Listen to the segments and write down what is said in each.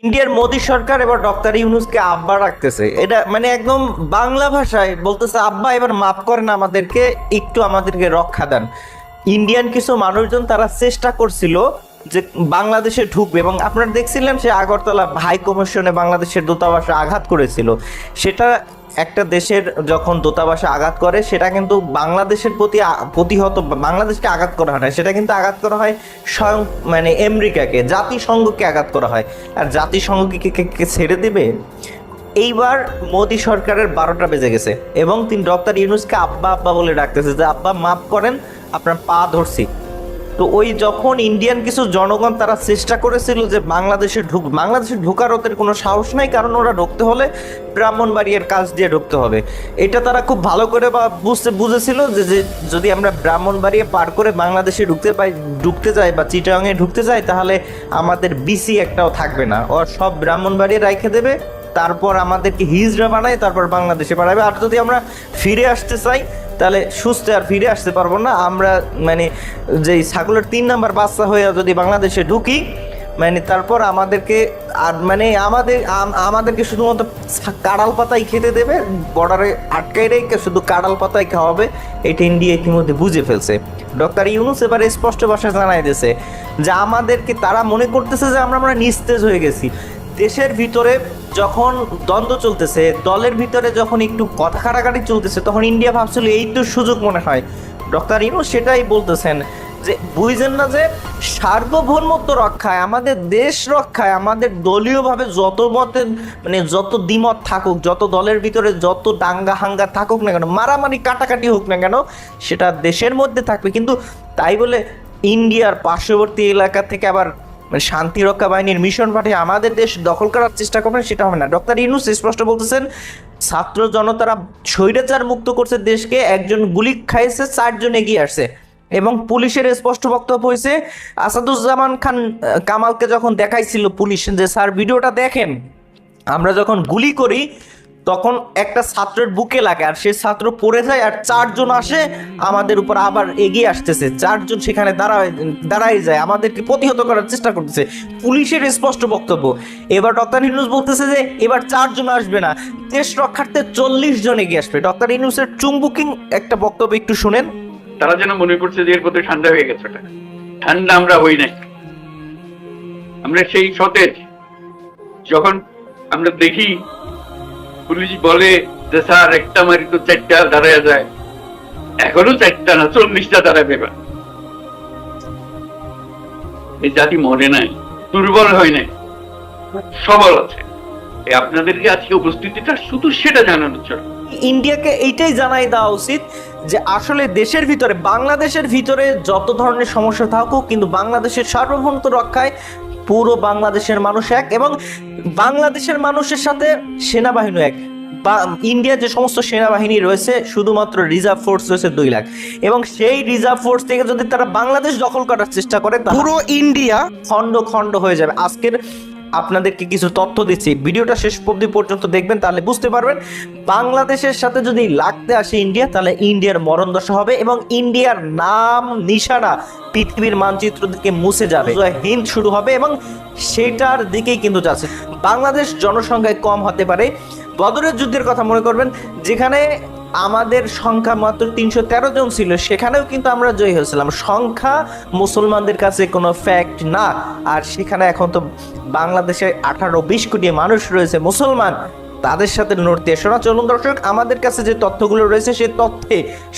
ইন্ডিয়ার মোদী সরকার এবার ডক্টর ইউনূসকে আব্বা রাখতেছে, এটা মানে একদম বাংলা ভাষায় বলতেছে, আব্বা এবার মাফ করেন আমাদেরকে, একটু আমাদেরকে রক্ষা দেন। ইন্ডিয়ান কিছু মানুষজন তারা চেষ্টা করছিল যে বাংলাদেশে ঢুকবে, এবং আপনারা দেখছিলেন সে আগরতলা হাই কমিশনে বাংলাদেশের দূতাবাসে আঘাত করেছিল। সেটা একটা দেশের যখন দূতাবাসে আঘাত করে সেটা কিন্তু বাংলাদেশের প্রতি প্রতিহত, বাংলাদেশকে আঘাত করা হয় না, সেটা কিন্তু আঘাত করা হয় স্বয়ং মানে আমেরিকাকে, জাতিসংঘকে আঘাত করা হয়। আর জাতিসংঘকে কে ছেড়ে দেবে? এইবার মোদী সরকারের 12টা বেজে গেছে এবং তিনি ডক্টর ইউনূসকে আব্বা আব্বা বলে ডাকতেছে যে আব্বা মাফ করেন, আপনার পা ধরছি। তো ওই যখন ইন্ডিয়ান কিছু জনগণ তারা চেষ্টা করেছিল যে বাংলাদেশে ঢোকার ওদের কোনো সাহস নাই, কারণ ওরা ঢুকতে হলে ব্রাহ্মণবাড়িয়ার কাছ দিয়ে ঢুকতে হবে। এটা তারা খুব ভালো করে বা বুঝেছিল যে যদি আমরা ব্রাহ্মণবাড়িয়া পার করে বাংলাদেশে ঢুকতে যাই বা চিটাগাংয়ে ঢুকতে যাই, তাহলে আমাদের বিসি একটাও থাকবে না, ওর সব ব্রাহ্মণবাড়িয়া রাইখে দেবে, তারপর আমাদেরকে হিজড়া বানায়, তারপর বাংলাদেশে পাঠাবে। আর যদি আমরা ফিরে আসতে চাই তাহলে সুস্থ আর ফিরে আসতে পারবো না। আমরা মানে যে ছাগলের 3 নাম্বার বাচ্চা হয়ে যদি বাংলাদেশে ঢুকি, মানে তারপর আমাদেরকে আর মানে আমাদেরকে শুধুমাত্র কাঁড়াল পাতাই খেতে দেবে, বর্ডারে আটকাই রেখে শুধু কাঁড়াল পাতাই খাওয়াবে। এটা ইন্ডিয়া ইতিমধ্যে বুঝে ফেলছে। ডক্টর ইউনূস এবারে স্পষ্ট ভাষায় জানাই দিয়েছে যে আমাদেরকে তারা মনে করতেছে যে আমরা নিস্তেজ হয়ে গেছি। দেশের ভিতরে যখন দ্বন্দ্ব চলতেছে, দলের ভিতরে যখন একটু কথা কাটাকাটি চলতেছে, তখন ইন্ডিয়া ভাবছিল এই তো সুযোগ মনে হয়। ডক্টর ইউনূস সেটাই বলতেছেন যে বুঝছেন না যে সার্বভৌমত্ব রক্ষায়, আমাদের দেশ রক্ষায়, আমাদের দলীয়ভাবে যত মতের মানে যত দ্বিমত থাকুক, যত দলের ভিতরে যত দাঙ্গা হাঙ্গা থাকুক না কেন, মারামারি কাটাকাটি হোক না কেন, সেটা দেশের মধ্যে থাকবে। কিন্তু তাই বলে ইন্ডিয়ার পার্শ্ববর্তী এলাকা থেকে আবার মানে শান্তিরক্ষা বাহিনীর মিশন পাঠিয়ে আমাদের দেশ দখল করার চেষ্টা করবেন, সেটা হবে না। ডক্টর ইউনূস স্পষ্ট বলতেছেন ছাত্র জনতারা স্বৈরাচার মুক্ত করছে দেশকে, একজন গুলি খাইছে, 4 জন এগিয়ে আসছে। এবং পুলিশের স্পষ্ট বক্তব্য হয়েছে, আসাদুজ্জামান খান কামালকে যখন দেখাইছিল পুলিশ যে স্যার ভিডিওটা দেখেন, আমরা যখন গুলি করি তখন একটা ছাত্রের বুকে লাগে, আর সেই ছাত্র পড়ে যায়, আর 4 জন আসে আমাদের উপর আবার এগিয়ে আসতেছে, 4 জন সেখানে দাঁড়ায় যায়, আমাদেরকে প্রতিহত করার চেষ্টা করতেছে। পুলিশের স্পষ্ট বক্তব্য। এবার ডক্টর ইউনূস বলতেছে যে এবার 4 জন আসবে না, দেশ রক্ষার্থে 40 জন এগিয়ে আসবে। ডক্টর ইউনূসের চুম্বুকিং একটা বক্তব্য একটু শুনেন। তারা যেন মনে করছে যে এর প্রতি ঠান্ডা হয়ে গেছে। ঠান্ডা আমরা হই নাই, আমরা সেই সতেজ। যখন আমরা দেখি পুলিশ বলে যে স্যার একটা মারি তো 4টা দাঁড়ায় যায়, এখনো 4টা না 40টা দাঁড়াবে। এই জাতি মরে নাই, দুর্বল হয় নাই, সবল আছে। আপনাদেরকে আজকে উপস্থিতিটা শুধু সেটা জানানোর জন্য। ইন্ডিয়াকে এইটাই জানাই দেওয়া উচিত যে আসলে দেশের ভিতরে, বাংলাদেশের ভিতরে যত ধরনের সমস্যা থাকুক, কিন্তু বাংলাদেশের সার্বভৌমত্ব রক্ষায় পুরো বাংলাদেশের মানুষ এক, এবং বাংলাদেশের মানুষের সাথে সেনাবাহিনী এক। ইন্ডিয়া যে সমস্ত সেনাবাহিনী রয়েছে, শুধুমাত্র রিজার্ভ ফোর্স রয়েছে 2 লাখ, এবং সেই রিজার্ভ ফোর্স থেকে যদি তারা বাংলাদেশ দখল করার চেষ্টা করে, পুরো ইন্ডিয়া খণ্ড খণ্ড হয়ে যাবে। আজকের আপনাদেরকে কিছু তথ্য দিচ্ছি, ভিডিওটা শেষ অবধি পর্যন্ত দেখবেন, তাহলে বুঝতে পারবেন বাংলাদেশের সাথে যদি লাগতে আসে ইন্ডিয়া, তাহলে ইন্ডিয়ার মরণ দশা হবে এবং ইন্ডিয়ার নাম নিশানা পৃথিবীর মানচিত্র থেকে মুছে যাবে, হিন্দ শুরু হবে, এবং সেটার দিকেই কিন্তু যাচ্ছে। বাংলাদেশ জনসংখ্যায় কম হতে পারে। বদরের যুদ্ধের কথা মনে করবেন, যেখানে আমাদের সংখ্যা মাত্র 313 জন ছিল, সেখানেও কিন্তু আমরা জয়ী হয়েছিলাম। সংখ্যা মুসলমানদের কাছে কোনো ফ্যাক্ট না। আর সেখানে এখন তো বাংলাদেশে 18-20 কোটি মানুষ রয়েছে মুসলমান, তাদের সাথে লড়তে এসো না। চলুন দর্শক, আমাদের কাছে যে তথ্যগুলো রয়েছে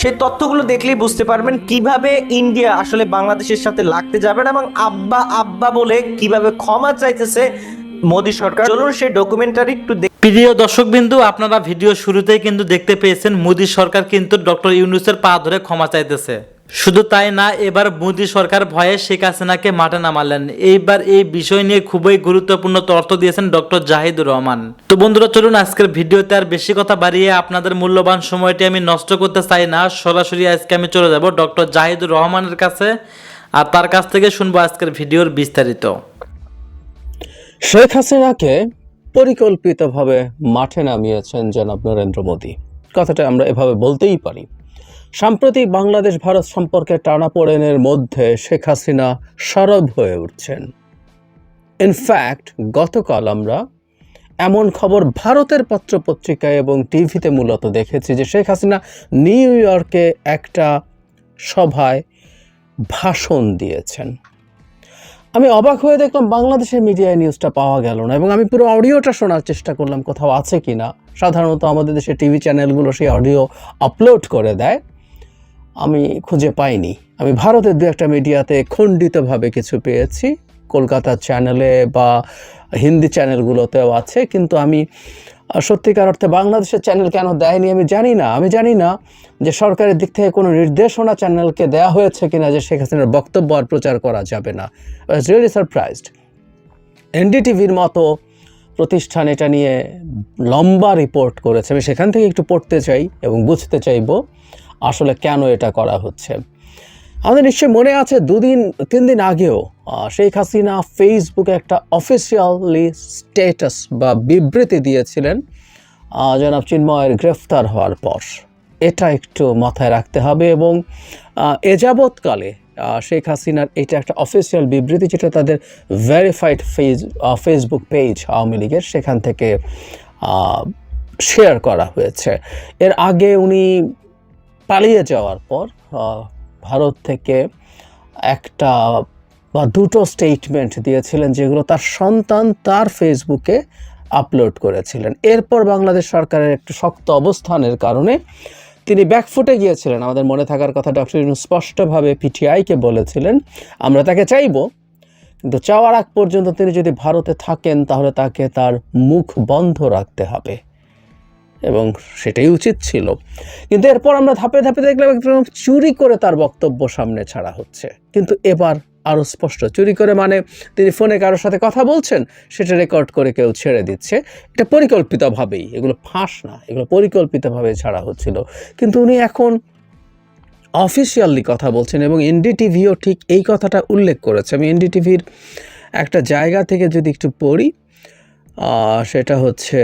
সেই তথ্যগুলো দেখলেই বুঝতে পারবেন কিভাবে ইন্ডিয়া আসলে বাংলাদেশের সাথে লাগতে যাবে না, এবং আব্বা আব্বা বলে কিভাবে ক্ষমা চাইতেছে মোদী সরকার। চলুন সেই ডকুমেন্টারি একটু। প্রিয় দর্শকবিন্দু, আপনারা ভিডিও শুরুতেই কিন্তু দেখতে পেয়েছেন মোদী সরকার কিন্তু ডক্টর ইউনূসের পা ধরে ক্ষমা চাইতেছে। শুধু তাই না, এবার মোদী সরকার ভয়ে শেখ হাসিনাকে মাঠে নামালেন। এইবার এই বিষয় নিয়ে খুবই গুরুত্বপূর্ণ তথ্য দিয়েছেন ডক্টর জাহিদুর রহমান। তো বন্ধুরা চলুন, আজকের ভিডিওতে আর বেশি কথা বাড়িয়ে আপনাদের মূল্যবান সময়টি আমি নষ্ট করতে চাই না। সরাসরি আজকে আমি চলে যাব ডক্টর জাহিদুর রহমানের কাছে, আর তার কাছ থেকে শুনবো আজকের ভিডিওর বিস্তারিত। শেখ হাসিনাকে পরিকল্পিতভাবে মাঠে নামিয়েছেন জনাব নরেন্দ্র মোদী। কথাটা আমরা এভাবে বলতেই পারি। সাম্প্রতিক বাংলাদেশ ভারত সম্পর্কে টানাপোড়েনের মধ্যে শেখ হাসিনা সরব হয়ে উঠছেন। ইনফ্যাক্ট গতকাল আমরা এমন খবর ভারতের পত্রপত্রিকায় এবং টিভিতে মূলত দেখেছি যে শেখ হাসিনা নিউ ইয়র্কে একটা সভায় ভাষণ দিয়েছেন। আমি অবাক হয়ে দেখলাম বাংলাদেশের মিডিয়ায় নিউজটা পাওয়া গেল না, এবং আমি পুরো অডিওটা শোনার চেষ্টা করলাম কোথাও আছে কি না। সাধারণত আমাদের দেশের টিভি চ্যানেলগুলো সেই অডিও আপলোড করে দেয়, আমি খুঁজে পাইনি। আমি ভারতের দু একটা মিডিয়াতে খণ্ডিতভাবে কিছু পেয়েছি, কলকাতার চ্যানেলে বা হিন্দি চ্যানেলগুলোতেও আছে, কিন্তু আমি সত্যিকার অর্থে বাংলাদেশের চ্যানেল কেন দেয়নি আমি জানি না যে সরকারের দিক থেকে কোনো নির্দেশনা চ্যানেলকে দেওয়া হয়েছে কিনা যে শেখ হাসিনার বক্তব্য আর প্রচার করা যাবে না। I was really surprised. এনডিটিভির মতো প্রতিষ্ঠান এটা নিয়ে লম্বা রিপোর্ট করেছে, আমি সেখান থেকে একটু পড়তে চাই এবং বুঝতে চাইব আসলে কেন এটা করা হচ্ছে। আমাদের নিশ্চয়ই মনে আছে 2-3 দিন আগেও শেখ হাসিনা ফেসবুকে একটা অফিসিয়ালি স্ট্যাটাস বা বিবৃতি দিয়েছিলেন জনাব চিন্ময়ের গ্রেফতার হওয়ার পর। এটা একটু মাথায় রাখতে হবে, এবং এযাবৎকালে শেখ হাসিনার এটা একটা অফিসিয়াল বিবৃতি যেটা তাদের ভেরিফাইড ফেসবুক পেজ আওয়ামী লীগের, সেখান থেকে শেয়ার করা হয়েছে। এর আগে উনি পালিয়ে যাওয়ার পর ভারত থেকে একটা বা দুটো স্টেটমেন্ট দিয়েছিলেন যেগুলো তার সন্তান তার ফেসবুকে আপলোড করেছিলেন। এরপর বাংলাদেশ সরকারের একটু শক্ত অবস্থানের কারণে তিনি ব্যাকফুটে গিয়েছিলেন। আমাদের মনে থাকার কথা ডক্টর ইউনূস স্পষ্টভাবে পিটিআইকে বলেছিলেন আমরা তাকে চাইব, কিন্তু চাওয়ার আগ পর্যন্ত তিনি যদি ভারতে থাকেন তাহলে তাকে তার মুখ বন্ধ রাখতে হবে, এবং সেটাই উচিত ছিল। কিন্তু এরপর আমরা ধাপে ধাপে দেখলাম একদম চুরি করে তার বক্তব্য সামনে ছাড়া হচ্ছে। কিন্তু এবার আরও স্পষ্ট, চুরি করে মানে তিনি ফোনে কারোর সাথে কথা বলছেন, সেটা রেকর্ড করে কেউ ছেড়ে দিচ্ছে। এটা পরিকল্পিতভাবেই, এগুলো ফাঁস না, এগুলো পরিকল্পিতভাবে ছাড়া হচ্ছিল। কিন্তু উনি এখন অফিসিয়ালি কথা বলছেন, এবং এনডিটিভিও ঠিক এই কথাটা উল্লেখ করেছে। আমি এনডিটিভির একটা জায়গা থেকে যদি একটু পড়ি, সেটা হচ্ছে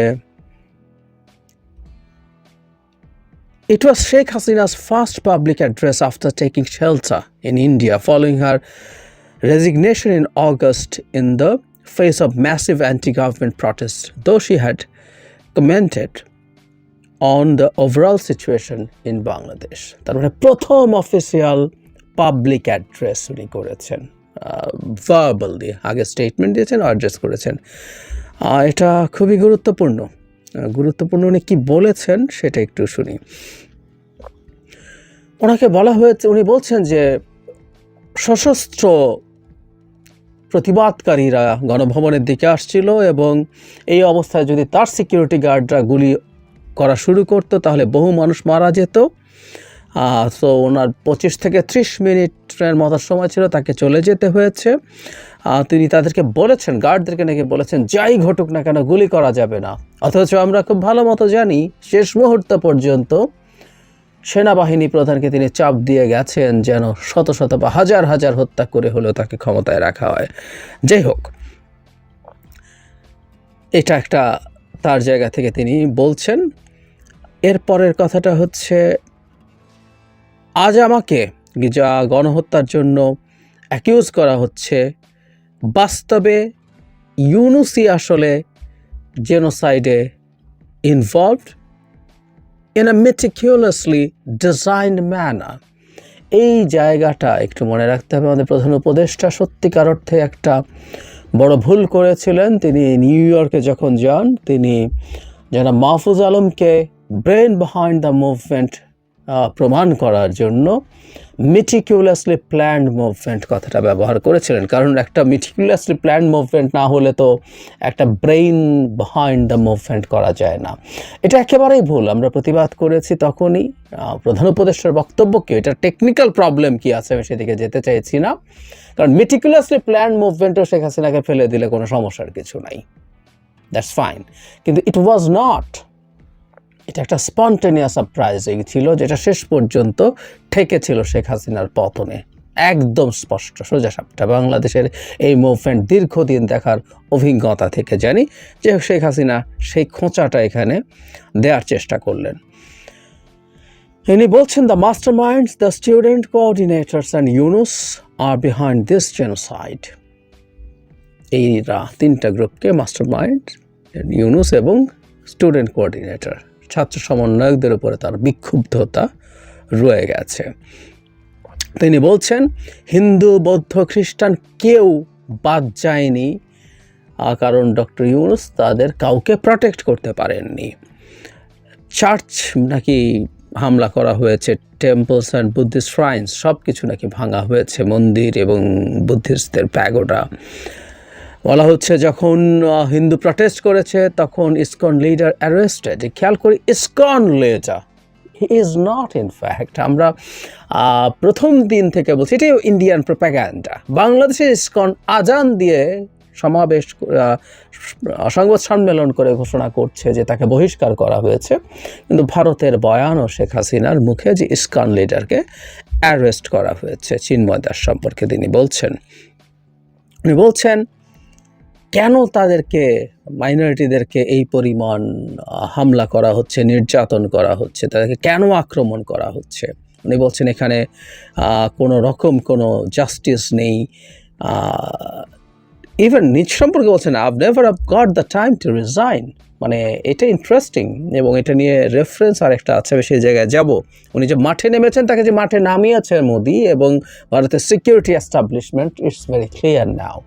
It was Sheikh Hasina's first public address after taking shelter in India following her resignation in August in the face of massive anti-government protests, though she had commented on the overall situation in Bangladesh. তার মানে প্রথম official public address উনি করেছেন, verbally, আগে statement দিয়েছেন, address করেছেন। এটা খুবই গুরুত্বপূর্ণ। উনি কি বলেছেন সেটা একটু শুনি। ওনাকে বলা হয়েছে, উনি বলছেন যে সশস্ত্র প্রতিবাদকারীরা গণভবনের দিকে আসছিল, এবং এই অবস্থায় যদি তার সিকিউরিটি গার্ডরা গুলি করা শুরু করতো তাহলে বহু মানুষ মারা যেত। তো ওনার 25 থেকে 30 মিনিটের মতো সময় ছিল, তাকে চলে যেতে হয়েছে। তিনি তাদেরকে বলেছেন, গার্ডদেরকে নাকি বলেছেন যাই ঘটুক না কেন গুলি করা যাবে না। অথচ আমরা খুব ভালো মতো জানি শেষ মুহূর্ত পর্যন্ত সেনাবাহিনী প্রধানকে তিনি চাপ দিয়ে গেছেন যেন শত শত বা হাজার হাজার হত্যা করে হলেও তাকে ক্ষমতায় রাখা হয়। যাই হোক, এটা একটা তার জায়গা থেকে তিনি বলছেন। এরপরের কথাটা হচ্ছে, আজ আমাকে যা গণহত্যার জন্য অ্যাকিউজ করা হচ্ছে, বাস্তবে ইউনূসই আসলে জেনোসাইডে involved in a meticulously designed manner. এই জায়গাটা একটু মনে রাখতে হবে। আমাদের প্রধান উপদেষ্টা সত্যিকার অর্থে একটা বড় ভুল করেছিলেন। তিনি নিউ ইয়র্কে যখন যান, তিনি যারা মাহফুজ আলমকে ব্রেন বিহাইন্ড দ্য মুভমেন্ট প্রমাণ করার জন্য মিটিকুলাসলি প্ল্যান্ড মুভমেন্ট কথাটা ব্যবহার করেছিলেন। কারণ একটা মিটিকুলাসলি প্ল্যান্ড মুভমেন্ট না হলে তো একটা ব্রেইন বিহাইন্ড দ্য মুভমেন্ট করা যায় না। এটা একেবারেই ভুল। আমরা প্রতিবাদ করেছি তখনই। প্রধান উপদেষ্টার বক্তব্য কি, এটা টেকনিক্যাল প্রবলেম কি আছে আমি সেদিকে যেতে চাইছি না, কারণ মিটিকুলাসলি প্ল্যান্ড মুভমেন্টও শেখ হাসিনাকে ফেলে দিলে কোনো সমস্যার কিছু নাই, দ্যাটস ফাইন। কিন্তু ইট ওয়াজ নট, এটা একটা স্পন্টেনিয়াস সারপ্রাইজিং ছিল যেটা শেষ পর্যন্ত ঠেকেছিল শেখ হাসিনার পতনে। একদম স্পষ্ট সোজা সাপটা বাংলাদেশের এই মুভমেন্ট দীর্ঘদিন দেখার অভিজ্ঞতা থেকে জানি যে শেখ হাসিনা সেই খোঁচাটা এখানে দেওয়ার চেষ্টা করলেন। ইনি বলছেন, the master minds, the student coordinators and Yunus are behind this genocide. এইরা তিনটা গ্রুপকে মাস্টার মাইন্ড ইউনুস এবং স্টুডেন্ট কোঅর্ডিনেটর ছাত্র সমন্বয়কদের উপরে তার বিক্ষুব্ধতা রয়ে গেছে। তিনি বলছেন হিন্দু বৌদ্ধ খ্রিস্টান কেউ বাদ যায়নি, কারণ ডক্টর ইউনুস তাদের কাউকে প্রটেক্ট করতে পারেননি। চার্চ নাকি হামলা করা হয়েছে, টেম্পলস অ্যান্ড বুদ্ধিস্ট শ্রাইনস সব কিছু নাকি ভাঙা হয়েছে, মন্দির এবং বুদ্ধিস্টদের প্যাগোডা। বলা হচ্ছে যখন হিন্দু প্রটেস্ট করেছে তখন ইসকন লিডার অ্যারেস্টেড। খেয়াল করি ISKCON leader, he is not in fact. আমরা প্রথম দিন থেকে বলছি এটাই ইন্ডিয়ান প্রোপাগ্যান্ডা। বাংলাদেশে ইসকন আজান দিয়ে সমাবেশ সংবাদ সম্মেলন করে ঘোষণা করছে যে তাকে বহিষ্কার করা হয়েছে, কিন্তু ভারতের বয়ান ও শেখ হাসিনার মুখে যে ইসকন লিডারকে অ্যারেস্ট করা হয়েছে। চিন্ময় দাস সম্পর্কে তিনি বলছেন কেন তাদেরকে মাইনরিটিদেরকে এই পরিমাণ হামলা করা হচ্ছে, নির্যাতন করা হচ্ছে, তাদেরকে কেন আক্রমণ করা হচ্ছে। উনি বলছেন এখানে কোনো রকম কোনো জাস্টিস নেই। ইভেন নিজ সম্পর্কে বলছেন I've never got the time to resign. মানে এটা ইন্টারেস্টিং, এবং এটা নিয়ে রেফারেন্স আর একটা আছে, আমি সেই জায়গায় যাব। উনি যে মাঠে নেমেছেন, তাকে যে মাঠে নামিয়েছে মোদি এবং ভারতের security establishment, it's very clear now.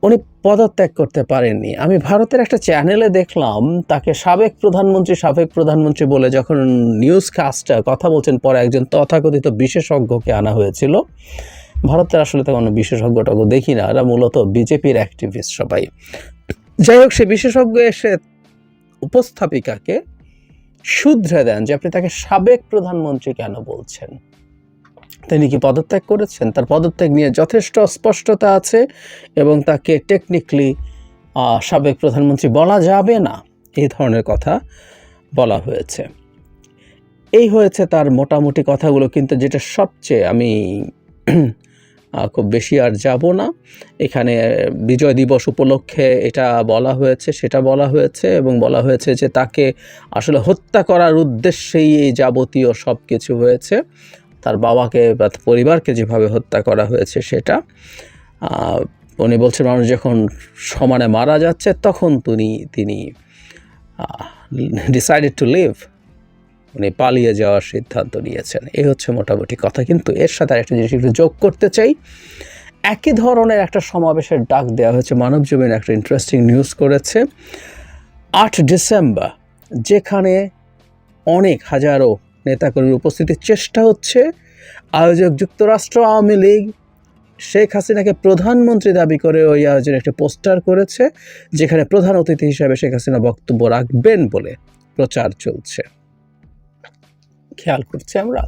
উনি পদত্যাগ করতে পারেননি। আমি ভারতের একটা চ্যানেলে দেখলাম তাকে সাবেক প্রধানমন্ত্রী বলে যখন নিউজ কাস্টার কথা বলছেন, পরে একজন তথাকথিত বিশেষজ্ঞকে আনা হয়েছিল। ভারতের আসলে তো কোনো বিশেষজ্ঞটাকে দেখি না, এরা মূলত বিজেপির অ্যাক্টিভিস্ট সবাই। যাই হোক, সে বিশেষজ্ঞ এসে উপস্থাপিকাকে শুধরে দেন যে আপনি তাকে সাবেক প্রধানমন্ত্রী কেন বলছেন। তিনি কি পদত্যাগ করেছেন? তার পদত্যাগ নিয়ে যথেষ্ট স্পষ্টতা আছে এবং তাকে টেকনিক্যালি সাবেক প্রধানমন্ত্রী বলা যাবে না, এই ধরনের কথা বলা হয়েছে। এই হয়েছে তার মোটামুটি কথাগুলো, কিন্তু যেটা সবচেয়ে আমি খুব বেশি আর যাব না, এখানে বিজয় দিবস উপলক্ষে এটা বলা হয়েছে, সেটা বলা হয়েছে, এবং বলা হয়েছে যে তাকে আসলে হত্যা করার উদ্দেশ্যেই এই যাবতীয় সব কিছু হয়েছে। তার বাবাকে বা পরিবারকে যেভাবে হত্যা করা হয়েছে সেটা। উনি বলছেন মানুষ যখন সমানে মারা যাচ্ছে তখন তিনি ডিসাইডেড টু লিভ, উনি পালিয়ে যাওয়ার সিদ্ধান্ত নিয়েছেন। এই হচ্ছে মোটামুটি কথা। কিন্তু এর সাথে একটা জিনিস একটু যোগ করতে চাই। একই ধরনের একটা সমাবেশের ডাক দেওয়া হয়েছে, মানবজমিন একটা ইন্টারেস্টিং নিউজ করেছে। 8 ডিসেম্বর যেখানে অনেক হাজারো নেতাকর্মীর উপস্থিতির চেষ্টা হচ্ছে, আয়োজক যুক্তরাষ্ট্র আওয়ামী লীগ শেখ হাসিনাকে প্রধানমন্ত্রী দাবি করে ওই আয়োজনে একটা পোস্টার করেছে, যেখানে প্রধান অতিথি হিসাবে শেখ হাসিনা বক্তব্য রাখবেন বলে প্রচার চলছে। খেয়াল করছি আমরা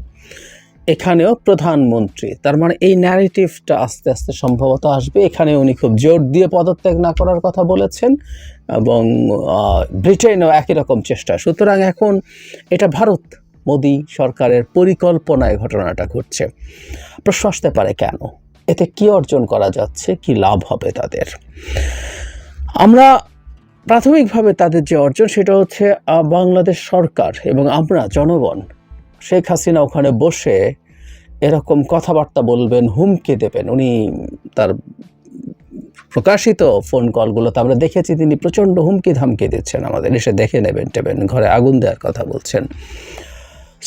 এখানেও প্রধানমন্ত্রী, তার মানে এই ন্যারেটিভটা আস্তে আস্তে সম্ভবত আসবে। এখানে উনি খুব জোর দিয়ে পদত্যাগ না করার কথা বলেছেন, এবং ব্রিটেনও একই রকম চেষ্টা। সুতরাং এখন এটা ভারত মোদি সরকারের পরিকল্পনায় ঘটনাটা ঘটছে। প্রশ্ন আসতে পারে কেন, এতে কি অর্জন করা যাচ্ছে, কি লাভ হবে তাদের। আমরা প্রাথমিকভাবে তাদের যে অর্জন সেটা হচ্ছে বাংলাদেশ সরকার এবং আমরা জনগণ, শেখ হাসিনা ওখানে বসে এরকম কথাবার্তা বলবেন, হুমকি দেবেন। উনি তার প্রকাশিত ফোন কলগুলোতে আমরা দেখেছি তিনি প্রচণ্ড হুমকি ধামকি দিচ্ছেন, আমাদের এসে দেখে নেবেন টেবেন, ঘরে আগুন দেওয়ার কথা বলছেন।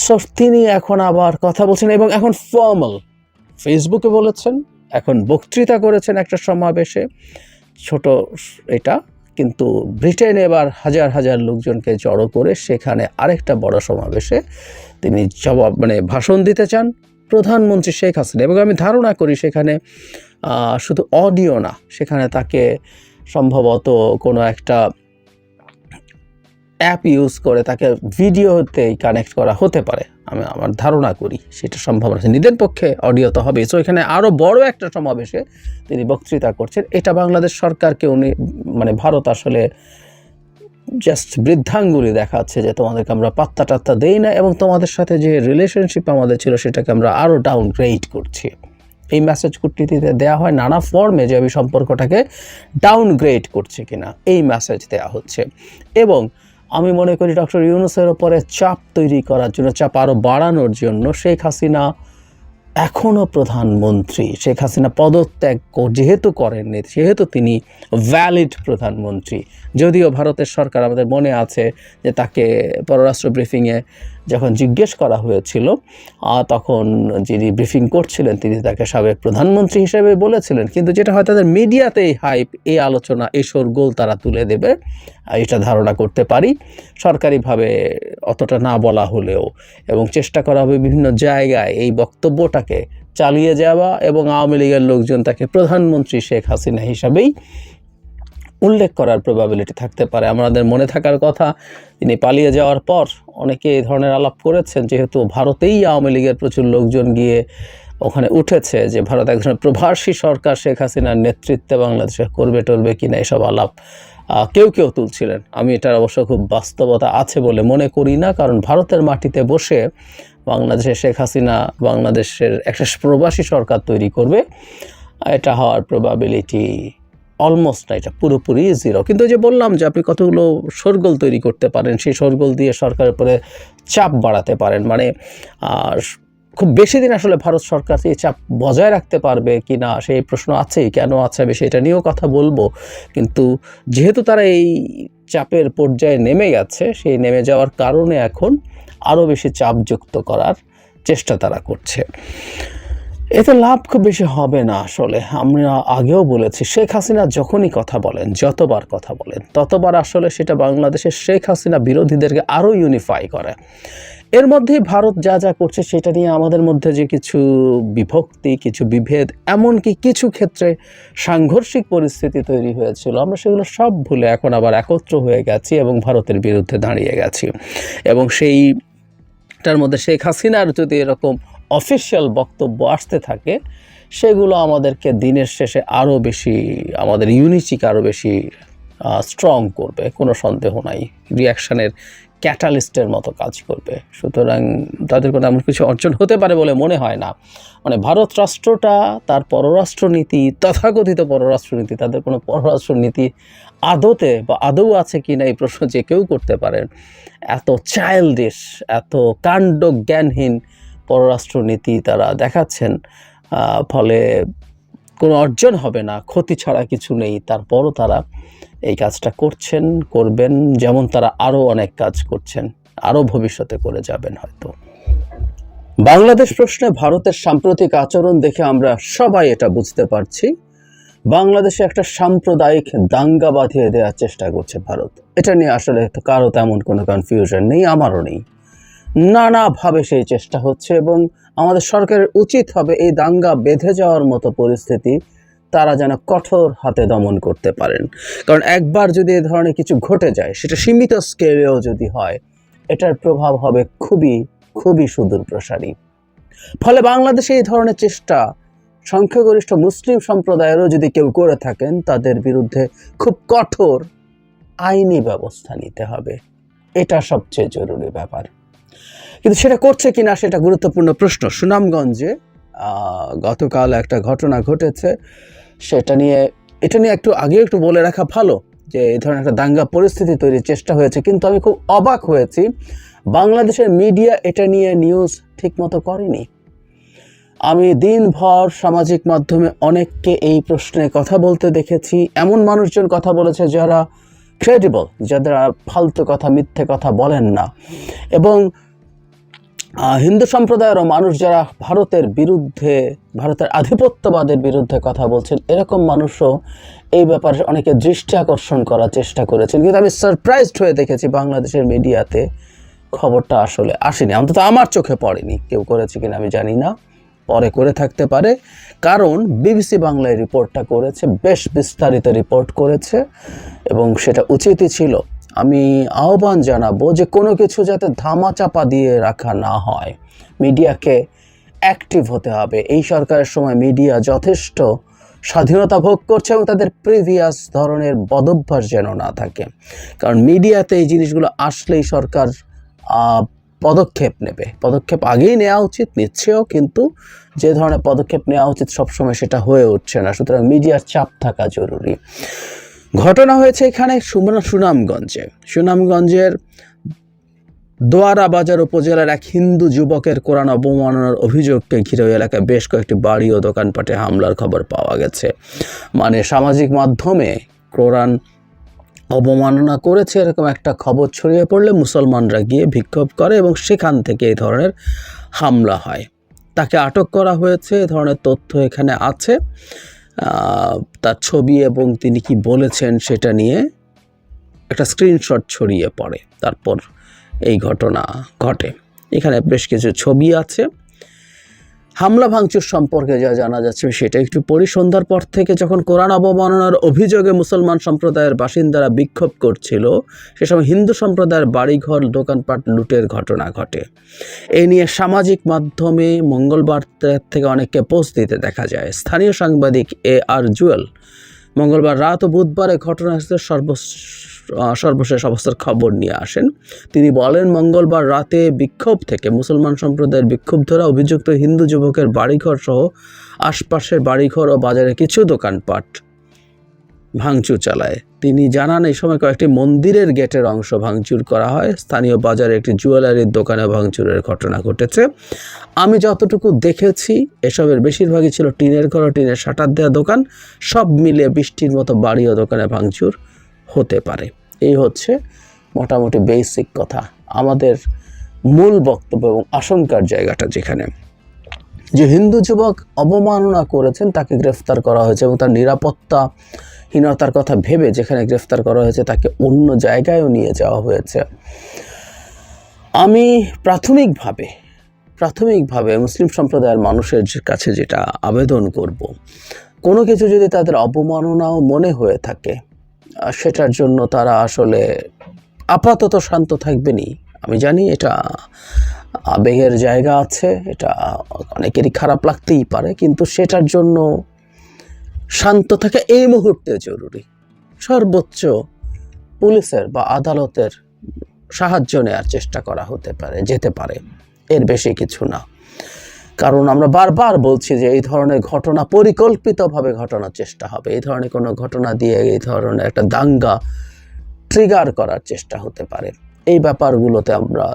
সো তিনি এখন আবার কথা বলছেন, এবং এখন ফর্মাল ফেসবুকে বলেছেন, এখন বক্তৃতা করেছেন একটা সমাবেশে, ছোট এটা, কিন্তু ব্রিটেনে এবার হাজার হাজার লোকজনকে জড়ো করে সেখানে আরেকটা বড় সমাবেশে তিনি ভাষণ দিতে চান প্রধানমন্ত্রী শেখ হাসিনা। এবং আমি ধারণা করি সেখানে শুধু অডিও না, সেখানে তাকে সম্ভবত কোনো একটা অ্যাপ ইউজ করে তাকে ভিডিওতেই কানেক্ট করা হতে পারে, আমার ধারণা করি সেটা সম্ভাবনা আছে। নিদেন পক্ষে অডিও তো হবে। সো এখানে আরও বড় একটা সমাবেশে তিনি বক্তৃতা করছেন। এটা বাংলাদেশ সরকারকে উনি ভারত আসলে জাস্ট বৃদ্ধাঙ্গুলি দেখাচ্ছে যে তোমাদেরকে আমরা পাত্তা টাত্তা দেই না, এবং তোমাদের সাথে যে রিলেশনশিপ আমাদের ছিল সেটাকে আমরা আরও ডাউনগ্রেড করছি। এই মেসেজ কূটনীতিতে দেওয়া হয় নানা ফর্মে, যে আমি সম্পর্কটাকে ডাউনগ্রেড করছি কিনা এই মেসেজ দেওয়া হচ্ছে। এবং আমি মনে করি ডক্টর ইউনূসের ওপরে চাপ তৈরি করার জন্য, চাপ আরও বাড়ানোর জন্য শেখ হাসিনা এখনও প্রধানমন্ত্রী শেখ হাসিনা পদত্যাগ যেহেতু করেননি, সেহেতু তিনি ভ্যালিড প্রধানমন্ত্রী। যদিও ভারতের সরকার, আমাদের মনে আছে যে তাকে পররাষ্ট্র ব্রিফিংয়ে যখন জিজ্ঞেস করা হয়েছিল, তখন যিনি ব্রিফিং করছিলেন তিনি তাকে সাবেক প্রধানমন্ত্রী হিসেবে বলেছিলেন, কিন্তু যেটা হয় তাদের মিডিয়াতে এই হাইপ, এই আলোচনা, এই শোরগোল তারা তুলে দেবে, এটা ধারণা করতে পারি। সরকারিভাবে অতটা না বলা হলেও, এবং চেষ্টা করা হবে বিভিন্ন জায়গায় এই বক্তব্যটাকে চালিয়ে যাওয়া, এবং আওয়ামী লীগের লোকজন তাকে প্রধানমন্ত্রী শেখ হাসিনা হিসাবেই উল্লেখ করার প্রবাবিলিটি থাকতে পারে। আমাদের মনে থাকার কথা, তিনি পালিয়ে যাওয়ার পর অনেকে এই ধরনের আলাপ করেছেন, যেহেতু ভারতেই আওয়ামী লীগের প্রচুর লোকজন গিয়ে ওখানে উঠেছে যে ভারত এক ধরনের প্রবাসী সরকার শেখ হাসিনার নেতৃত্বে বাংলাদেশে করবে টলবে কিনা, এসব আলাপ কেউ কেউ তুলছিলেন। আমি এটার অবশ্য খুব বাস্তবতা আছে বলে মনে করি না, কারণ ভারতের মাটিতে বসে বাংলাদেশে শেখ হাসিনা বাংলাদেশের একটা প্রবাসী সরকার তৈরি করবে, এটা হওয়ার প্রবাবিলিটি অলমোস্ট না, এটা পুরোপুরি জিরো। কিন্তু যে বললাম যে আপনি কতগুলো শোরগোল তৈরি করতে পারেন, সেই শোরগোল দিয়ে সরকারের উপরে চাপ বাড়াতে পারেন, মানে খুব বেশি দিন আসলে ভারত সরকার এই চাপ বজায় রাখতে পারবে কি না সেই প্রশ্ন আছেই। কেন আছে আমি সেটা নিয়েও কথা বলবো, কিন্তু যেহেতু তারা এই চাপের পর্যায়ে নেমে গেছে, সেই নেমে যাওয়ার কারণে এখন আরও বেশি চাপযুক্ত করার চেষ্টা তারা করছে। এতে লাভ খুব বেশি হবে না। আসলে আমরা আগেও বলেছি, শেখ হাসিনা যখনই কথা বলেন, যতবার কথা বলেন, ততবার আসলে সেটা বাংলাদেশের শেখ হাসিনা বিরোধীদেরকে আরও ইউনিফাই করে। এর মধ্যেই ভারত যা যা করছে সেটা নিয়ে আমাদের মধ্যে যে কিছু বিভক্তি, কিছু বিভেদ, এমনকি কিছু ক্ষেত্রে সাংঘর্ষিক পরিস্থিতি তৈরি হয়েছিল, আমরা সেগুলো সব ভুলে এখন আবার একত্র হয়ে গেছি এবং ভারতের বিরুদ্ধে দাঁড়িয়ে গেছি। এবং সেইটার মধ্যে শেখ হাসিনার যদি এরকম অফিশিয়াল বক্তব্য আসতে থাকে, সেগুলো আমাদেরকে দিনের শেষে আরও বেশি, আমাদের ইউনিটিকে আরও বেশি স্ট্রং করবে, কোনো সন্দেহ নাই। রিয়াকশানের ক্যাটালিস্টের মতো কাজ করবে। সুতরাং তাদের কোনো এমন কিছু অর্জন হতে পারে বলে মনে হয় না। মানে ভারত রাষ্ট্রটা তার পররাষ্ট্রনীতি, তথাকথিত পররাষ্ট্রনীতি, তাদের কোনো পররাষ্ট্রনীতি আদতে বা আদৌ আছে কি না এই প্রশ্ন যে কেউ করতে পারেন। এত চাইল্ডিশ, এত কাণ্ড জ্ঞানহীন পররাষ্ট্রনীতি তারা দেখাচ্ছেন, ফলে কোনো অর্জন হবে না, ক্ষতি ছাড়া কিছু নেই। তারপরও তারা এই কাজটা করছেন, করবেন, যেমন তারা আরও অনেক কাজ করছেন, আরও ভবিষ্যতে করে যাবেন হয়তো। বাংলাদেশ প্রশ্নে ভারতের সাম্প্রতিক আচরণ দেখে আমরা সবাই এটা বুঝতে পারছি, বাংলাদেশে একটা সাম্প্রদায়িক দাঙ্গা বাঁধিয়ে দেওয়ার চেষ্টা করছে ভারত। এটা নিয়ে আসলে কারো তেমন কোনো কনফিউশন নেই, আমারও নেই। নানাভাবে সেই চেষ্টা হচ্ছে, এবং আমাদের সরকারের উচিত হবে এই দাঙ্গা বেঁধে যাওয়ার মতো পরিস্থিতি তারা যেন কঠোর হাতে দমন করতে পারেন। কারণ একবার যদি এ ধরনের কিছু ঘটে যায়, সেটা সীমিত স্কেলেও যদি হয়, এটার প্রভাব হবে খুবই খুবই সুদূর প্রসারী। ফলে বাংলাদেশে এই ধরনের চেষ্টা সংখ্যাগরিষ্ঠ মুসলিম সম্প্রদায়েরও যদি কেউ করে থাকেন, তাদের বিরুদ্ধে খুব কঠোর আইনি ব্যবস্থা নিতে হবে। এটা সবচেয়ে জরুরি ব্যাপার। কিন্তু সেটা করছে কিনা সেটা গুরুত্বপূর্ণ প্রশ্ন। সুনামগঞ্জে গতকাল একটা ঘটনা ঘটেছে, এটা নিয়ে একটু আগে একটু বলে রাখা ভালো যে এই ধরনের একটা দাঙ্গা পরিস্থিতি তৈরির চেষ্টা হয়েছে। কিন্তু আমি খুব অবাক হয়েছি, বাংলাদেশের মিডিয়া এটা নিয়ে নিউজ ঠিকমতো করেনি। আমি দিনভর সামাজিক মাধ্যমে অনেককে এই প্রশ্নে কথা বলতে দেখেছি। এমন মানুষজন কথা বলেছে যারা ক্রেডিবল, যারা ফালতু কথা, মিথ্যে কথা বলেন না, এবং হিন্দু সম্প্রদায়েরও মানুষ যারা ভারতের বিরুদ্ধে, ভারতের আধিপত্যবাদের বিরুদ্ধে কথা বলছেন, এরকম মানুষও এই ব্যাপারে অনেকে দৃষ্টি আকর্ষণ করার চেষ্টা করেছেন। কিন্তু আমি সারপ্রাইজড হয়ে দেখেছি বাংলাদেশের মিডিয়াতে খবরটা আসলে আসেনি, অন্তত আমার চোখে পড়েনি। কেউ করেছে কিনা আমি জানি না, পরে করে থাকতে পারে, কারণ বিবিসি বাংলায় রিপোর্টটা করেছে, বেশ বিস্তারিত রিপোর্ট করেছে, এবং সেটা উচিতই ছিল। আমি আহ্বান জানাবো যে কোনো কিছু যাতে ধামাচাপা দিয়ে রাখা না হয়, মিডিয়াকে অ্যাক্টিভ হতে হবে। এই সরকারের সময় মিডিয়া যথেষ্ট স্বাধীনতা ভোগ করছে, এবং তাদের প্রিভিয়াস ধরনের বদভ্যাস যেন না থাকে। কারণ মিডিয়াতে এই জিনিসগুলো আসলেই সরকার পদক্ষেপ নেবে। পদক্ষেপ আগেই নেওয়া উচিত, নিচ্ছেও, কিন্তু যে ধরনের পদক্ষেপ নেওয়া উচিত সবসময় সেটা হয়ে উঠছে না। সুতরাং মিডিয়ার চাপ থাকা জরুরি। ঘটনা হয়েছে এখানে সুনামগঞ্জের দোয়ারা বাজার উপজেলার এক হিন্দু যুবকের কোরআন অবমাননার অভিযোগকে ঘিরে ওই এলাকায় বেশ কয়েকটি বাড়ি ও দোকানপাটে হামলার খবর পাওয়া গেছে। মানে সামাজিক মাধ্যমে কোরআন অবমাননা করেছে এরকম একটা খবর ছড়িয়ে পড়লে মুসলমানরা গিয়ে বিক্ষোভ করে এবং সেখান থেকে এই ধরনের হামলা হয়। তাকে আটক করা হয়েছে, এ ধরনের তথ্য এখানে আছে। তার ছবি এবং তিনি কি বলেছেন সেটা নিয়ে একটা স্ক্রিনশট ছড়িয়ে পড়ে, তারপর এই ঘটনা ঘটে। এখানে বেশ কিছু ছবি আছে। হামলা ভাঙচুর সম্পর্কে যা জানা যাচ্ছে সেটা একটু পড়ি। সন্ধ্যার পর থেকে যখন কোরআন অবমাননার অভিযোগে মুসলমান সম্প্রদায়ের বাসিন্দারা বিক্ষোভ করছিল, সে সময় হিন্দু সম্প্রদায়ের বাড়িঘর দোকানপাট লুটের ঘটনা ঘটে। এই নিয়ে সামাজিক মাধ্যমে মঙ্গলবার থেকে অনেককে পোস্ট দিতে দেখা যায়। স্থানীয় সাংবাদিক AR জুয়েল মঙ্গলবার রাত ও বুধবারে ঘটনাস্থলে সর্বশেষ অবস্থার খবর নিয়ে আসেন। তিনি বলেন, মঙ্গলবার রাতে বিক্ষোভ থেকে মুসলমান সম্প্রদায়ের বিক্ষুব্ধরা অভিযুক্ত হিন্দু যুবকের বাড়িঘর সহ আশপাশের বাড়িঘর ও বাজারে কিছু দোকানপাট ভাঙচুর চালায়। তিনি জানান, এই সময় কয়েকটি মন্দিরের গেটের অংশ ভাঙচুর করা হয়। স্থানীয় বাজারে একটি জুয়েলারির দোকানে ভাঙচুরের ঘটনা ঘটেছে। আমি যতটুকু দেখেছি এসবের বেশিরভাগই ছিল টিনের ঘর ও টিনের শাটার দেওয়া দোকান। সব মিলিয়ে 20টির মতো বাড়ি ও দোকানে ভাঙচুর হতে পারে। এই হচ্ছে মোটামুটি বেসিক কথা, আমাদের মূল বক্তব্য এবং আশঙ্কার জায়গাটা যেখানে যে হিন্দু যুবক অবমাননা করেছেন তাকে গ্রেফতার করা হয়েছে এবং তার নিরাপত্তাহীনতার কথা ভেবে যেখানে গ্রেফতার করা হয়েছে তাকে অন্য জায়গায়ও নিয়ে যাওয়া হয়েছে। আমি প্রাথমিকভাবে মুসলিম সম্প্রদায়ের মানুষের কাছে যেটা আবেদন করব, কোনো কিছু যদি তাদের অবমাননাও মনে হয়ে থাকে সেটার জন্য তারা আসলে আপাতত শান্ত থাকবেনি। আমি জানি এটা আবেগের জায়গা আছে, এটা অনেকেরই খারাপ লাগতেই পারে, কিন্তু সেটার জন্য শান্ত থাকা এই মুহূর্তে জরুরি। সর্বোচ্চ পুলিশের বা আদালতের সাহায্য নেওয়ার চেষ্টা করা যেতে পারে, এর বেশি কিছু না। কারণ আমরা বারবার বলছি যে এই ধরনের ঘটনা পরিকল্পিতভাবে ঘটানোর চেষ্টা হবে। এই ধরনের কোনো ঘটনা দিয়ে এই ধরনের একটা দাঙ্গা ট্রিগার করার চেষ্টা হতে পারে। এই ব্যাপারগুলোতে আমরা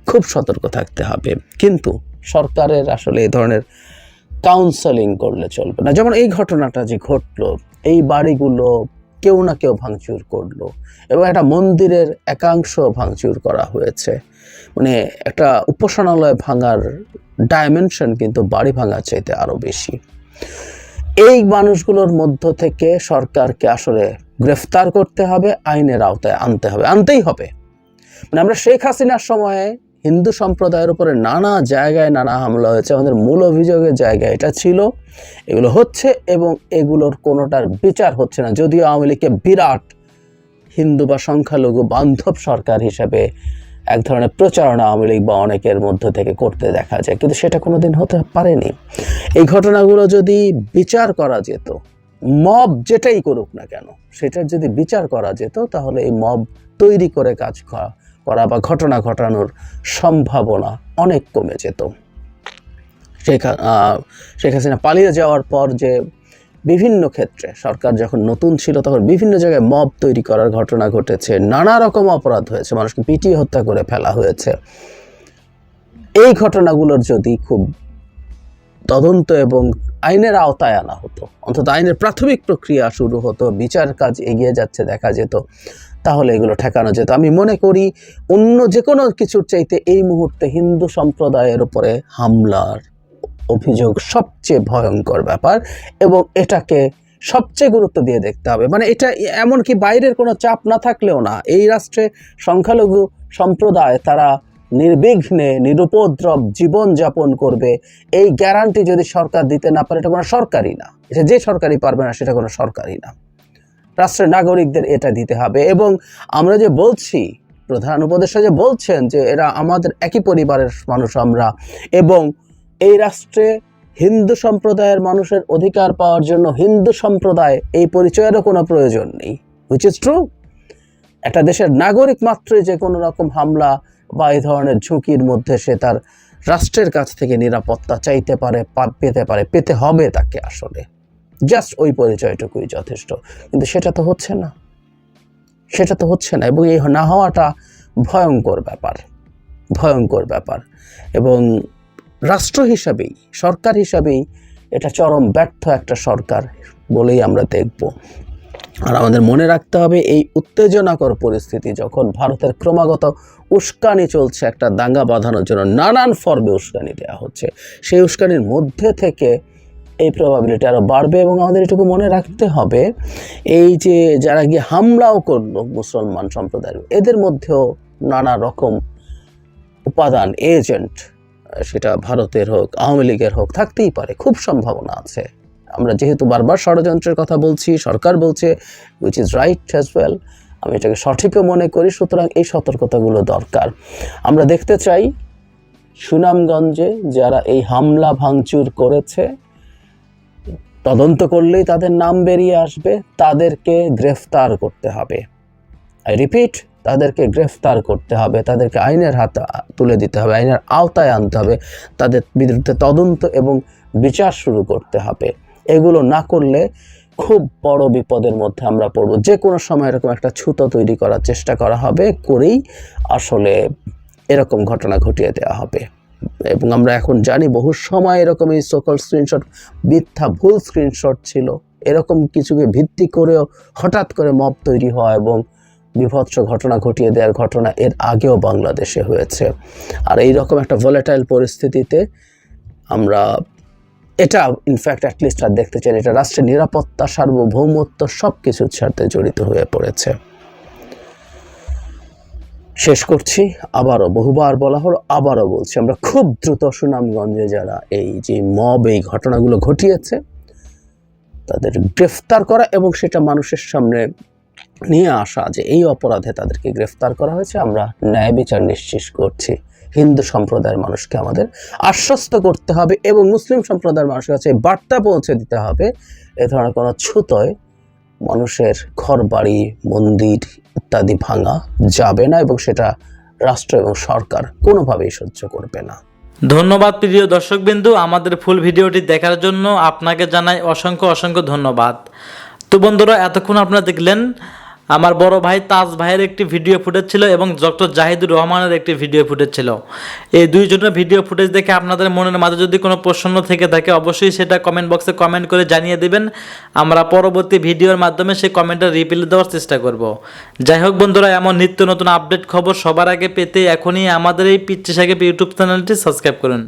খুব সতর্ক থাকতে হবে। কিন্তু সরকারের আসলে এই ধরনের কাউন্সেলিং করলে চলবে না। যেমন এই ঘটনাটা যে ঘটলো, এই বাড়িগুলো কেউ না কেউ ভাঙচুর করলো এবং একটা মন্দিরের একাংশ ভাঙচুর করা হয়েছে। মানে একটা উপাসনালয় ভাঙার ডাইমেনশন কিন্তু বাড়ি ভাঙার চাইতে আরও বেশি। এই মানুষগুলোর মধ্য থেকে সরকারকে আসলে গ্রেফতার করতে হবে, আইনের আওতায় আনতেই হবে। মানে আমরা শেখ হাসিনার সময়ে হিন্দু সম্প্রদায়ের উপরে নানা জায়গায় নানা হামলা হয়েছে, আমাদের মূল অভিযোগের জায়গা এটা ছিল। এগুলো হচ্ছে এবং এগুলোর কোনোটার বিচার হচ্ছে না। যদিও আওয়ামী লীগকে বিরাট হিন্দু বা সংখ্যালঘু বান্ধব সরকার হিসেবে এক ধরনের প্রচারণা আওয়ামী লীগ বা অনেকের মধ্য থেকে করতে দেখা যায়, কিন্তু সেটা কোনোদিন হতে পারেনি। এই ঘটনাগুলো যদি বিচার করা যেত, মব যেটাই করুক না কেন সেটার যদি বিচার করা যেত, তাহলে এই মব তৈরি করে কাজ করা বা ঘটনা ঘটানোর সম্ভাবনা অনেক কমে যেত। শেখ হাসিনা পালিয়ে যাওয়ার পর যে বিভিন্ন ক্ষেত্রে সরকার যখন নতুন ছিল তখন বিভিন্ন জায়গায় মব তৈরি করার ঘটনা ঘটেছে, নানা রকম অপরাধ হয়েছে, মানুষকে পিটিয়ে হত্যা করে ফেলা হয়েছে। এই ঘটনাগুলোর যদি খুব তদন্ত এবং আইনের আওতায় আনা হতো, অন্তত আইনের প্রাথমিক প্রক্রিয়া শুরু হতো, বিচার কাজ এগিয়ে যাচ্ছে দেখা যেত, তাহলে এগুলো ঠেকানো যেত। আমি মনে করি অন্য যে কোনো কিছুর চাইতে এই মুহূর্তে হিন্দু সম্প্রদায়ের উপরে হামলার অভিযোগ সবচেয়ে ভয়ঙ্কর ব্যাপার এবং এটাকে সবচেয়ে গুরুত্ব দিয়ে দেখতে হবে। মানে এটা এমনকি বাইরের কোনো চাপ না থাকলেও না, এই রাষ্ট্রে সংখ্যালঘু সম্প্রদায় তারা নির্বিঘ্নে নিরুপদ্রব জীবন যাপন করবে, এই গ্যারান্টি যদি সরকার দিতে না পারে এটা কোনো সরকারই না। এটা যে সরকারই পারবে না সেটা কোনো সরকারই না। রাষ্ট্রের নাগরিকদের এটা দিতে হবে। এবং আমরা যে বলছি, প্রধান উপদেষ্টা যে বলছেন যে এরা আমাদের একই পরিবারের মানুষ আমরা, এবং এই রাষ্ট্রে হিন্দু সম্প্রদায়ের মানুষের অধিকার পাওয়ার জন্য হিন্দু সম্প্রদায় এই পরিচয়েরও কোনো প্রয়োজন নেই, হুইচ ইজ ট্রু। একটা দেশের নাগরিক মাত্রই যে কোনো রকম হামলা বা এই ধরনের ঝুঁকির মধ্যে সে তার রাষ্ট্রের কাছ থেকে নিরাপত্তা চাইতে পারে, পেতে হবে তাকে। আসলে জাস্ট ওই পরিচয়টুকুই যথেষ্ট, কিন্তু সেটা তো হচ্ছে না এবং এই না হওয়াটা ভয়ঙ্কর ব্যাপার। ভয়ঙ্কর ব্যাপার। এবং রাষ্ট্র হিসাবেই, সরকার হিসাবেই এটা চরম ব্যর্থ একটা সরকার বলেই আমরা দেখব। আর আমাদের মনে রাখতে হবে, এই উত্তেজনাকর পরিস্থিতি যখন ভারতের ক্রমাগত উস্কানি চলছে একটা দাঙ্গা বাঁধানোর জন্য, নানান ফর্মে উস্কানি দেওয়া হচ্ছে, সেই উস্কানির মধ্যে থেকে এই প্রবাবিলিটি আরও বাড়বে। এবং আমাদের এটুকু মনে রাখতে হবে, এই যে যারা গিয়ে হামলাও করলো মুসলমান সম্প্রদায়ের, এদের মধ্যেও নানা রকম উপাদান, এজেন্ট, সেটা ভারতের হোক, আওয়ামী লীগের হোক, থাকতেই পারে, খুব সম্ভাবনা আছে। আমরা যেহেতু বারবার ষড়যন্ত্রের কথা বলছি, সরকার বলছে, which is right as well, আমি এটাকে সঠিকও মনে করি। সুতরাং এই সতর্কতাগুলো দরকার। আমরা দেখতে চাই সুনামগঞ্জে যারা এই হামলা ভাঙচুর করেছে, তদন্ত করলেই তাদের নাম বেরিয়ে আসবে, তাদেরকে গ্রেফতার করতে হবে। আই রিপিট, তাদেরকে গ্রেফতার করতে হবে, তাদেরকে আইনের হাতে তুলে দিতে হবে, আইনের আওতায় আনতে হবে, তাদের বিরুদ্ধে তদন্ত এবং বিচার শুরু করতে হবে। এগুলো না করলে খুব বড় বিপদের মধ্যে আমরা পড়ব। যে কোনো সময় এরকম একটা ছুতো তৈরি করার চেষ্টা করা হবে, করেই আসলে এরকম ঘটনা ঘটিয়ে দেওয়া হবে। এবং আমরা এখন জানি বহু সময় এরকম এই সকল স্ক্রিনশট মিথ্যা, ভুল স্ক্রিনশট ছিল। এরকম কিছুকে ভিত্তি করেও হঠাৎ করে মব তৈরি হওয়া এবং বিভৎস ঘটনা ঘটিয়ে দেওয়ার ঘটনা এর আগেও বাংলাদেশে হয়েছে। আর এই রকম একটা ভোলাটাইল পরিস্থিতিতে আমরা এটা ইনফ্যাক্ট অ্যাটলিস্ট আর দেখতে চাই, এটা রাষ্ট্রের নিরাপত্তা, সার্বভৌমত্ব সব কিছুর সাথে জড়িত হয়ে পড়েছে। শেষ করছি, আবারও বহুবার বলা হলো, আবারও বলছি, আমরা খুব দ্রুত সুনামগঞ্জে যারা এই যে মব এই ঘটনাগুলো ঘটিয়েছে তাদের গ্রেফতার করা এবং সেটা মানুষের সামনে নিয়ে আসা যে এই অপরাধে তাদেরকে গ্রেফতার করা হয়েছে, আমরা ন্যায় বিচার নিশ্চিত করছি। হিন্দু সম্প্রদায়ের মানুষকে আমাদের আশ্বস্ত করতে হবে এবং মুসলিম সম্প্রদায়ের মানুষের কাছে বার্তা পৌঁছে দিতে হবে, এ ধরনের কোনো ছুতোয় মানুষের ঘর বাড়ি, মন্দির ইত্যাদি ভাঙা যাবে না এবং সেটা রাষ্ট্র এবং সরকার কোনোভাবেই সহ্য করবে না। ধন্যবাদ প্রিয় দর্শকবিন্দু, আমাদের ফুল ভিডিওটি দেখার জন্য আপনাকে জানাই অসংখ্য অসংখ্য ধন্যবাদ। তো বন্ধুরা, এতক্ষণ আপনারা দেখলেন আমার বড় ভাই তাজ ভাইয়ের একটি ভিডিও ফুটেজ ছিল এবং ডক্টর জাহিদুর রহমানের একটি ভিডিও ফুটেজ ছিল। এই দুইজনের ভিডিও ফুটেজ দেখে আপনাদের মনের মাঝে যদি কোনো প্রশ্ন থেকে থাকে অবশ্যই সেটা কমেন্ট বক্সে কমেন্ট করে জানিয়ে দেবেন। আমরা পরবর্তী ভিডিওর মাধ্যমে সেই কমেন্টটা রিপ্লাই দেওয়ার চেষ্টা করব। যাই হোক বন্ধুরা, এমন নিত্য নতুন আপডেট খবর সবার আগে পেতে এখনই আমাদের এই পিচ্চি সাহেব ইউটিউব চ্যানেলটি সাবস্ক্রাইব করুন।